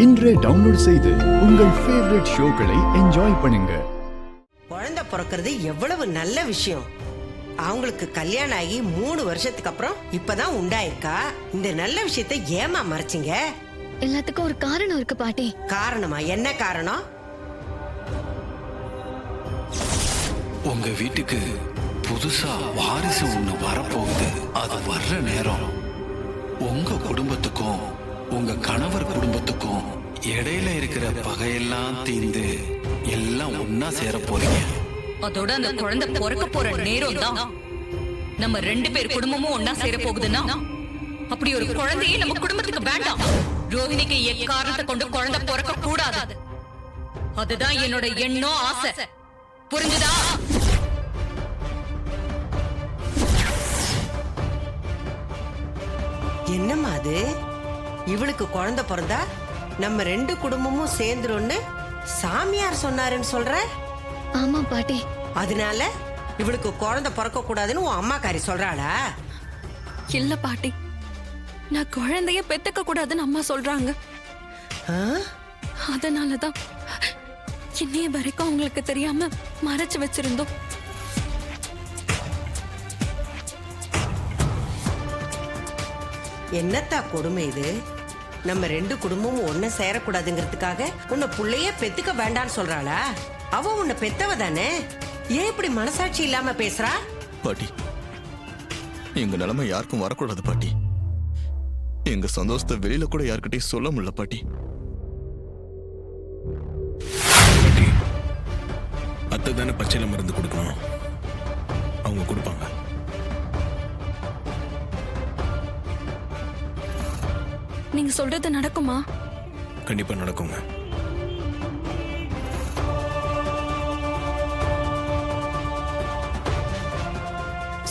இன்றே டவுன்லோட் செய்து உங்கள் ஃபேவரட் ஷோக்களை என்ஜாய் பண்ணுங்க. குழந்தை பிறக்கிறது எவ்வளவு நல்ல விஷயம். அவங்களுக்கு கல்யாணம் ஆகி 3 வருஷத்துக்கு அப்புறம் இப்பதான் உண்டாயிருக்கா. இந்த நல்ல விஷயத்தை ஏமா மறைச்சிங்க? எல்லாத்துக்கும் ஒரு காரணம் இருக்கு பாட்டி. காரணமா? என்ன காரணம்? உங்க வீட்டுக்கு புதுசா வாரிசு ஒண்ணு வரப்போகுது. அது வர்ற நேரம் உங்க குடும்பத்துக்கும் உங்க கணவர் குடும்பத்துக்கும் இடையில இருக்கிற பகையெல்லாம் தீர்ந்து எல்லாம் ஒன்னா சேர போறீங்க. அதோட அந்த குழந்தை பிறக்க போற நேரம் தான் நம்ம 2 பேர் குடும்பமும் ஒன்னா சேர போகுதுன்னா அப்படி ஒரு குழந்தையே நம்ம குடும்பத்துக்கு வேண்டாம். ரோஹிணிக்கு எக்காரணத்தை கொண்டு குழந்தை பிறக்க கூடாது. அதுதான் என்னோட எண்ணம், ஆசை. புரிஞ்சுதா? என்னம்மா அது? இவளுக்கு குழந்தை பிறந்தா நம்ம 2 குடும்பமும் சேர்ந்துரும்னு சாமியார் சொன்னாருன்னு சொல்ற? ஆமா பாட்டி. அதனால இவளுக்கு குழந்தை பிறக்க கூடாதுன்னு உன் அம்மாக்காரி சொல்றாளா? இல்ல பாட்டி, நான் குழந்தைய பெத்துக்க கூடாதுன்னு அம்மா சொல்றாங்க. அதனாலதான் இன்னைய வரைக்கும் அவங்களுக்கு தெரியாம மறைச்சு வச்சிருந்தோம். என்னத்தா கொடுமை இது? நம்ம 2 குடும்பமும் ஒன்ன சேரக்கூடாதுங்கிறதுக்காக உன்னை புள்ளையே பெத்துக்க வேண்டான்னு சொல்றாளா? அவ உன்னை பெத்தவ தானே. ஏன் இப்படி மனசாட்சி இல்லாம பேசுறா? பாட்டி, எங்க நிலைமை யாருக்கும் வரக்கூடாது பாட்டி. எங்க சந்தோஷத்தை வெளியில கூட யார்கிட்டயும் சொல்ல முடியல பாட்டி. அத்தை தானே பச்சையில மருந்து கொடுக்கணும், அவங்க கொடுப்பாங்க. நீங்க சொல்றது நடக்குமா? கண்டிப்பா நடக்குங்க.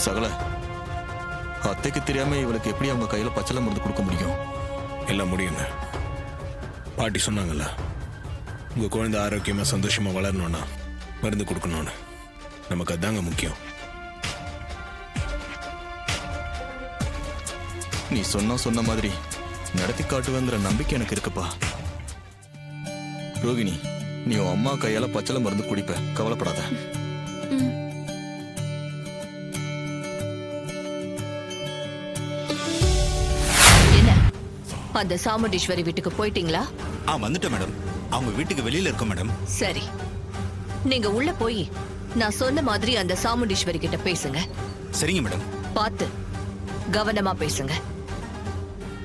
சகல, அத்தைக்கு தெரியாம இவளுக்கு எப்படி அவங்க கையில பச்சளை மருந்து கொடுக்க முடியும்? எல்லாம் முடியுங்க. பாட்டி சொன்னாங்கல்ல, உங்க குழந்தை ஆரோக்கியமா சந்தோஷமா வளரணும்னா மருந்து கொடுக்கணும்னு. நமக்கு அதாங்க முக்கியம். நீ சொன்ன மாதிரி நடத்தி காட்டுவேங்கிற நம்பிக்கை எனக்கு இருக்குப்பா. ரோகிணி, நீ உன் அம்மா கையால பச்சளை மருந்து குடிப்ப, கவலைப்படாத. என்ன, அந்த சாமுண்டீஸ்வரி வீட்டுக்கு போயிட்டீங்களா? வந்துட்டேன் மேடம். அவங்க வீட்டுக்கு வெளியில இருக்கோம் மேடம். சரி, நீங்க உள்ள போய் நான் சொன்ன மாதிரி அந்த சாமுண்டீஸ்வரி கிட்ட பேசுங்க. சரிங்க மேடம். பார்த்து கவனமா பேசுங்க.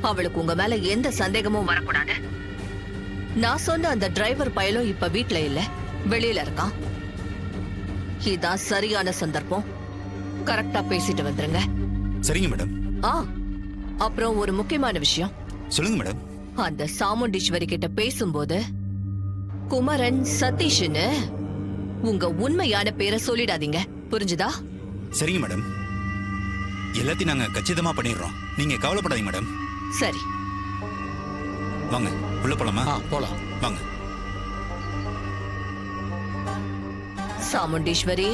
அவளுக்கு உங்க மேல எந்த சந்தேகமும் வரக்கூடாது. நான் சொன்ன அந்த டிரைவர் பயலும் இப்ப வீட்ல இல்ல, வெளியில இருக்கான். இதான் சரியான சந்தர்ப்பம். கரெக்டா பேசிட்டு வந்துருங்க. சரிங்க மேடம். அப்புறம் ஒரு முக்கியமான விஷயம். சொல்லுங்க மேடம். அந்த சாமுண்டீஸ்வரி கிட்ட பேசும்போது குமரன் சதீஷ்னு உங்க உண்மையான பேரை சொல்லிடாதீங்க, புரிஞ்சுதா? சரிங்க மேடம். எல்லாத்தையும் நாங்க கச்சிதமா பண்ணிடுறோம், நீங்க கவலைப்படாதீங்க மேடம். சரி, வாங்க உள்ள போலாமா? போலாம் வாங்க. சாமுண்டீஸ்வரி,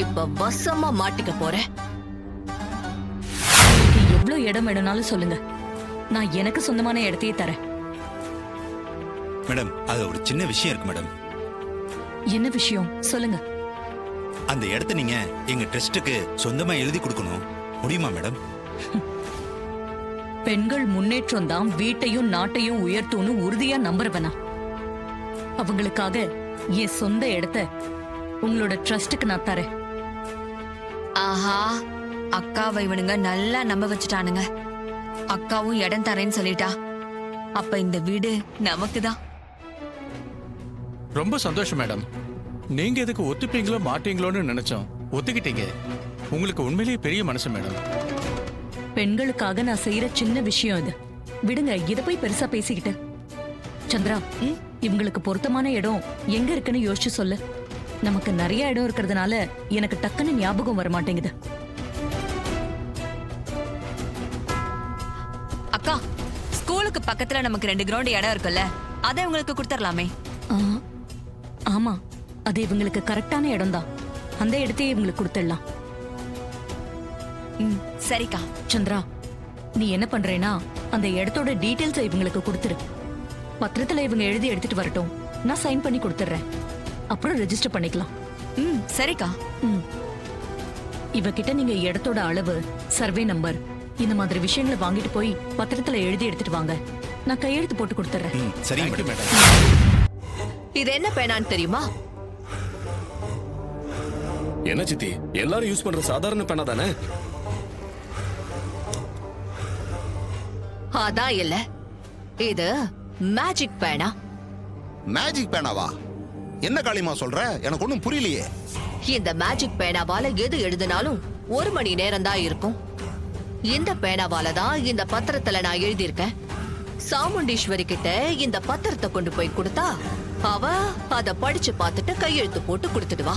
இப்ப வசமா மாட்டிக்க போறேன். எவ்வளவு இடம் வேணும்னாலும் சொல்லுங்க, நான் எனக்கு சொந்தமான இடத்தையே தரேன். மேடம், அது ஒரு சின்ன விஷயம் இருக்கு மேடம். என்ன விஷயம் சொல்லுங்க. அந்த இடத்த நீங்க எங்க ட்ரஸ்டுக்கு சொந்தமா எழுதி கொடுக்கணும், முடியுமா மேடம்? பெண்கள் முன்னேற்றம் தான் வீட்டையும் நாட்டையும் உயர்த்தும்னு உறுதியா நம்புறவனா? அவங்களுக்காக என் சொந்த இடத்த உங்களோட ட்ரஸ்டுக்கு நான் தரேன். ஆஹா, அக்காவை இவனுங்க நல்லா நம்ப வச்சுட்டானுங்க. அக்காவும் இடம் தரேன்னு சொல்லிட்டா. அப்ப இந்த வீடு நமக்கு தான். ரொம்ப சந்தோஷம் மேடம். நீங்க எதுக்கு ஒத்துப்பீங்களோ மாட்டீங்களோன்னு நினைச்சோம், ஒத்துக்கிட்டீங்க. உங்களுக்கு உண்மையிலேயே பெரிய மனசு மேடம். பெண்களுக்காக நான் செய்யற சின்ன விஷயம் இது. விடுங்க, இத போய் பெருசா பேசிக்கிட்டு. சந்திரா, இவங்களுக்கு பொருத்தமான இடம் எங்க இருக்குன்னு யோசிச்சு சொல்லு. நமக்கு நிறைய இடம் இருக்கிறதுனால எனக்கு டக்குன்னு ஞாபகம் வர மாட்டேங்குது. அக்கா, ஸ்கூலுக்கு பக்கத்துல நமக்கு 2 கிரவுண்ட் இடம் இருக்குல்ல, அதை உங்களுக்கு கொடுத்துடலாமே. ஆமா, அது இவங்களுக்கு கரெக்டான இடம் தான். அந்த இடத்தையே இவங்களுக்கு கொடுத்துடலாம். சரிக்கா. சந்திரா, நீ என்ன பண்றேன்னா அந்த இடத்தோட டீடைல்ஸ் இவங்களுக்கு கொடுத்துரு. பத்திரத்துல இவங்க எழுதி எடுத்துட்டு வரட்டும், நான் சைன் பண்ணி கொடுத்துறேன். அப்புறம் ரெஜிஸ்டர் பண்ணிக்கலாம். ம் சரிக்கா. ம். இவகிட்ட நீங்க இடத்தோட அளவு, சர்வே நம்பர் இந்த மாதிரி விஷயங்களை வாங்கிட்டு போய் பத்திரத்துல எழுதி எடுத்துட்டு வாங்க. நான் கையெழுத்து போட்டு கொடுத்துறேன். ம், சரிங்க மேடம். இது என்ன பேனான்னு தெரியுமா? என்ன சித்தி, எல்லாரும் யூஸ் பண்ற சாதாரண பேனா தானே? அதான் இல்ல, இது மேஜிக் பேனா. மேஜிக் பேனாவா? என்ன காளிமா சொல்ற? எனக்கு ஒண்ணும் புரியலையே. இந்த மேஜிக் பேனாவால எது எழுதினாலும் 1 மணி நேரம் தான் இருக்கும். இந்த பேனாவால தான் இந்த பத்திரத்துல நான் எழுதியிருக்கேன். சாமுண்டீஸ்வரி கிட்ட இந்த பத்திரத்தை கொண்டு போய் கொடுத்தா அவ அத படிச்சு பார்த்துட்டு கையெழுத்து போட்டு கொடுத்துடுவா.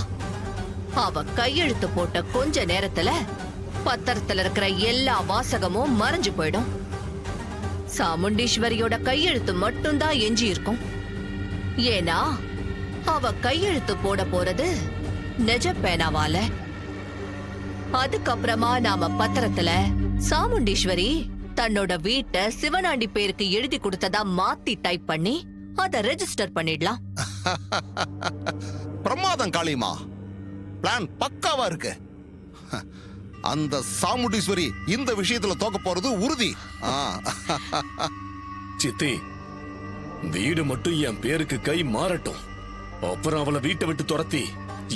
அவ கையெழுத்து போட்ட கொஞ்ச நேரத்துல பத்திரத்துல இருக்கிற எல்லா வாசகமும் மறைஞ்சு போயிடும். சாமுண்டீஸ்வரியோட கையெழுத்து மட்டும்தான் எஞ்சி இருக்கும். ஏன்னா அவ கையெழுத்து போட போறது நிஜ பேனாவால. அதுக்கப்புறமா நாம பத்திரத்துல சாமுண்டீஸ்வரி தன்னோட வீட்டை சிவனாண்டி பேருக்கு எழுதி கொடுத்ததா மாத்தி டைப் பண்ணி அத ரெஜிஸ்டர் பண்ணிடலாம். பிரமாதம் காளிமா, பிளான் பக்காவா இருக்கு. அந்த சாமுண்டீஸ்வரி இந்த விஷயத்துல தோக்க போறது உறுதி. சித்தி, வீடு மட்டும் என் பேருக்கு கை மாறட்டும். அப்புறம் அவளை வீட்டை விட்டு துரத்தி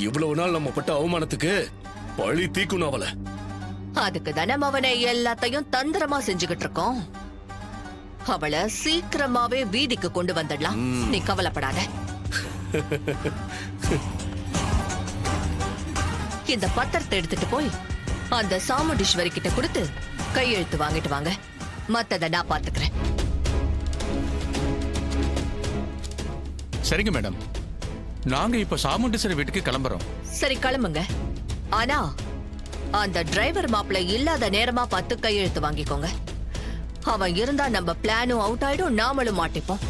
இவ்வளவு நாள் நம்ம பட்ட அவமானத்துக்கு பழி தீக்கணும் அவளை. அதுக்கு தானே அவனை எல்லாத்தையும் தந்திரமா செஞ்சுகிட்டு இருக்கோம். அவளை சீக்கிரமாவே வீதிக்கு கொண்டு வந்துடலாம். நீ கவலைப்படாத. இந்த பத்திரத்தை எடுத்துட்டு போய் அந்த சாமுண்டீஸ்வரி கிட்ட கொடுத்து கையெழுத்து வாங்கிட்டு வாங்க. மத்தத நான் பாத்துக்கிறேன். சரிங்க மேடம், நாங்க இப்ப சாமுண்டீஸ்வரி வீட்டுக்கு கிளம்புறோம். சரி கிளம்புங்க. ஆனா அந்த டிரைவர் மாப்பிள்ள இல்லாத நேரமா பார்த்து கையெழுத்து வாங்கிக்கோங்க. அவன் இருந்தா நம்ம பிளானும் அவுட் ஆயிடும், நாமளும் மாட்டிப்போம்.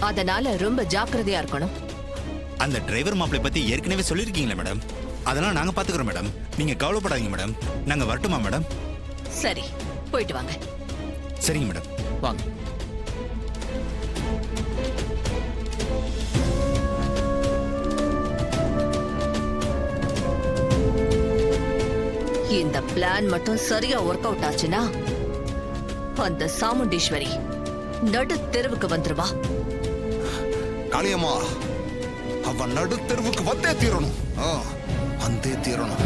அதனால ரொம்ப ஜாக்கிரதையா இருக்கணும். அந்த டிரைவர் மாப்பிளை பத்தி ஏற்கனவே சொல்லிருக்கீங்களா மேடம்? அதெல்லாம் நாங்க பாத்துக்கிறோம் மேடம். நீங்க கவலைப்படாதீங்க மேடம். நாங்க வரட்டுமா மேடம்? சரி, போயிட்டு வாங்க. சரிங்க மேடம். வாங்க. இந்த பிளான் மட்டும் சரியா ஒர்க் அவுட் ஆச்சுன்னா அந்த சாமுண்டீஸ்வரி நடு தெருவுக்கு வந்துருவா. காளியம்மா, அவ நடு தெருவுக்கு வந்தே தீரணும். வந்தே தீரணும்.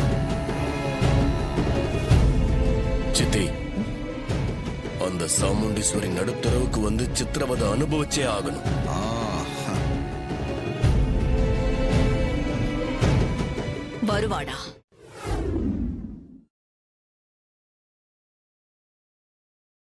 சித்தி, அந்த சாமுண்டீஸ்வரி நடுத்தரவுக்கு வந்து சித்திரவதை அனுபவிச்சே ஆகணும். வருவாடா.